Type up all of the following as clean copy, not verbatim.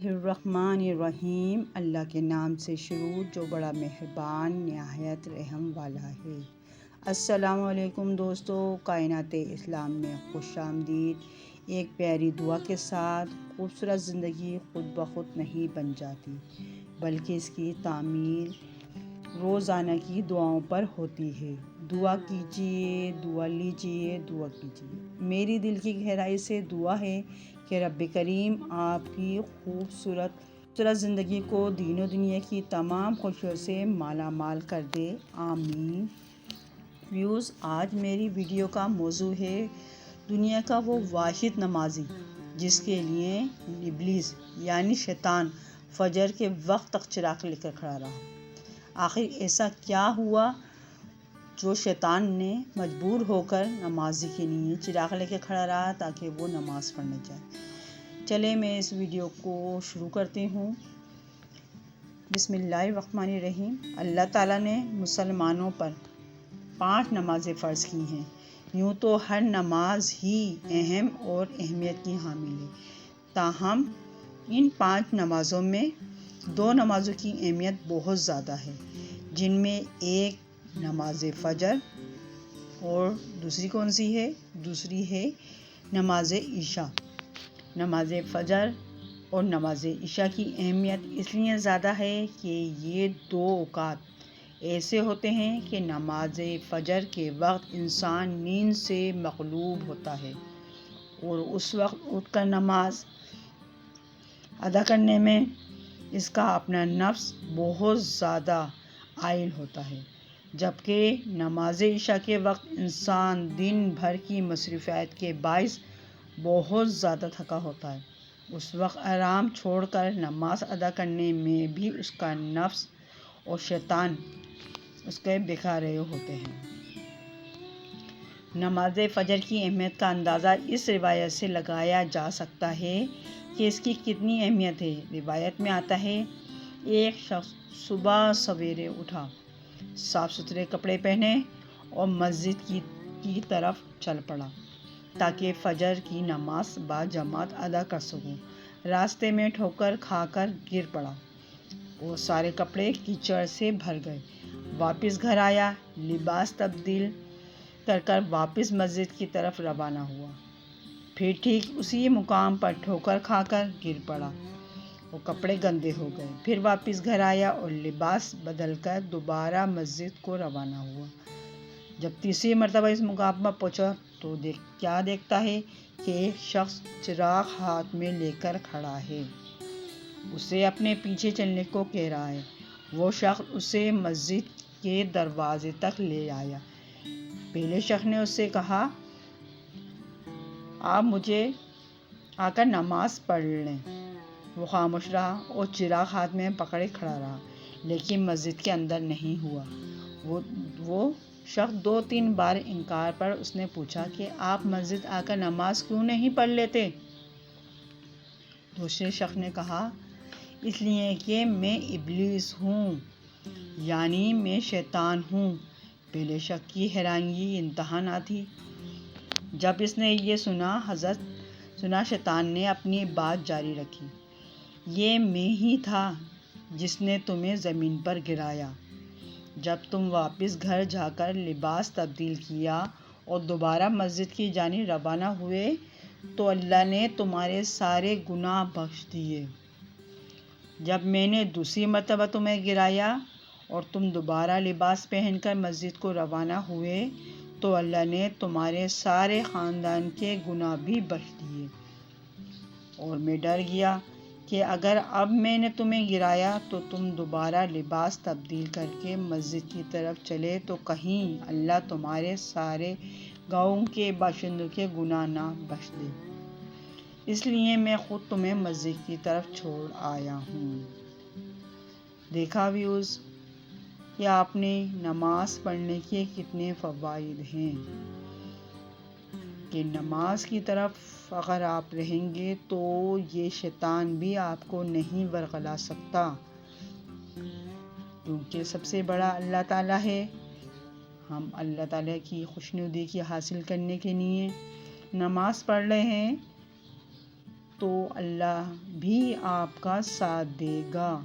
الرحمن الرحیم۔ اللہ کے نام سے شروع جو بڑا مہربان نہایت رحم والا ہے۔ السلام علیکم دوستو، کائنات اسلام میں خوش آمدید۔ ایک پیاری دعا کے ساتھ خوبصورت زندگی خود بخود نہیں بن جاتی، بلکہ اس کی تعمیر روزانہ کی دعاؤں پر ہوتی ہے۔ دعا کیجیے، دعا لیجیے، دعا کیجیے۔ میری دل کی گہرائی سے دعا ہے کہ رب کریم آپ کی خوبصورت زندگی کو دین و دنیا کی تمام خوشیوں سے مالا مال کر دے، آمین۔ ویوز، آج میری ویڈیو کا موضوع ہے دنیا کا وہ واحد نمازی جس کے لیے ابلیس یعنی شیطان فجر کے وقت تک چراغ لے کر کھڑا رہا۔ آخر ایسا کیا ہوا جو شیطان نے مجبور ہو کر نمازی کے لیے چراغ لے کے کھڑا رہا تاکہ وہ نماز پڑھنے جائے؟ چلے میں اس ویڈیو کو شروع کرتی ہوں۔ بسم اللہ الرحمن الرحیم۔ اللہ تعالیٰ نے مسلمانوں پر 5 نمازیں فرض کی ہیں۔ یوں تو ہر نماز ہی اہم اور اہمیت کی حامل ہے، تاہم ان 5 نمازوں میں 2 نمازوں کی اہمیت بہت زیادہ ہے، جن میں ایک نماز فجر اور دوسری کون سی ہے؟ دوسری ہے نماز عشاء۔ نماز فجر اور نماز عشاء کی اہمیت اس لیے زیادہ ہے کہ یہ 2 اوقات ایسے ہوتے ہیں کہ نماز فجر کے وقت انسان نیند سے مغلوب ہوتا ہے اور اس وقت اٹھ کر نماز ادا کرنے میں اس کا اپنا نفس بہت زیادہ عائل ہوتا ہے، جبکہ نماز عشاء کے وقت انسان دن بھر کی مصروفیات کے باعث بہت زیادہ تھکا ہوتا ہے۔ اس وقت آرام چھوڑ کر نماز ادا کرنے میں بھی اس کا نفس اور شیطان اس کے بکھا رہے ہوتے ہیں۔ نماز فجر کی اہمیت کا اندازہ اس روایت سے لگایا جا سکتا ہے کہ اس کی کتنی اہمیت ہے۔ روایت میں آتا ہے، ایک شخص صبح سویرے اٹھا، صاف ستھرے کپڑے پہنے اور مسجد کی طرف چل پڑا تاکہ فجر کی نماز باجماعت ادا کر سکوں۔ راستے میں ٹھوکر کھا کر گر پڑا اور سارے کپڑے کیچڑ سے بھر گئے۔ واپس گھر آیا، لباس تبدیل کر کر واپس مسجد کی طرف روانہ ہوا۔ پھر ٹھیک اسی مقام پر ٹھوکر کھا کر گر پڑا اور کپڑے گندے ہو گئے۔ پھر واپس گھر آیا اور لباس بدل کر دوبارہ مسجد کو روانہ ہوا۔ جب تیسری مرتبہ اس مقام پر پہنچا تو کیا دیکھتا ہے کہ ایک شخص چراغ ہاتھ میں لے کر کھڑا ہے، اسے اپنے پیچھے چلنے کو کہہ رہا ہے۔ وہ شخص اسے مسجد کے دروازے تک لے آیا۔ پہلے شخص نے اس سے کہا، آپ مجھے آ کر نماز پڑھ لیں۔ وہ خاموش رہا اور چراغ ہاتھ میں پکڑے کھڑا رہا، لیکن مسجد کے اندر نہیں ہوا۔ وہ شخص 2-3 بار انکار پر اس نے پوچھا کہ آپ مسجد آ کر نماز کیوں نہیں پڑھ لیتے؟ دوسرے شخص نے کہا، اس لیے کہ میں ابلیس ہوں، یعنی میں شیطان ہوں۔ پہلے شخص کی حیرانگی انتہا نہ تھی۔ جب اس نے یہ سنا شیطان نے اپنی بات جاری رکھی، یہ میں ہی تھا جس نے تمہیں زمین پر گرایا۔ جب تم واپس گھر جا کر لباس تبدیل کیا اور دوبارہ مسجد کی جانب روانہ ہوئے تو اللہ نے تمہارے سارے گناہ بخش دیے۔ جب میں نے دوسری مرتبہ تمہیں گرایا اور تم دوبارہ لباس پہن کر مسجد کو روانہ ہوئے تو اللہ نے تمہارے سارے خاندان کے گناہ بھی بخش دیے، اور میں ڈر گیا کہ اگر اب میں نے تمہیں گرایا تو تم دوبارہ لباس تبدیل کر کے مسجد کی طرف چلے تو کہیں اللہ تمہارے سارے گاؤں کے باشندوں کے گناہ نہ بخش دے، اس لیے میں خود تمہیں مسجد کی طرف چھوڑ آیا ہوں۔ دیکھا ویوز کہ آپ نے نماز پڑھنے کے کتنے فوائد ہیں، کہ نماز کی طرف اگر آپ رہیں گے تو یہ شیطان بھی آپ کو نہیں ورغلا سکتا، کیونکہ سب سے بڑا اللہ تعالیٰ ہے۔ ہم اللہ تعالیٰ کی خوشنودی کی حاصل کرنے کے لیے نماز پڑھ رہے ہیں، تو اللہ بھی آپ کا ساتھ دے گا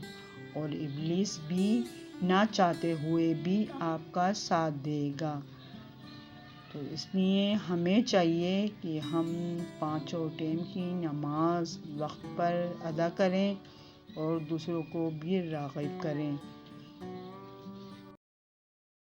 اور ابلیس بھی نہ چاہتے ہوئے بھی آپ کا ساتھ دے گا۔ تو اس لیے ہمیں چاہیے کہ ہم 5 ٹائم کی نماز وقت پر ادا کریں اور دوسروں کو بھی راغب کریں۔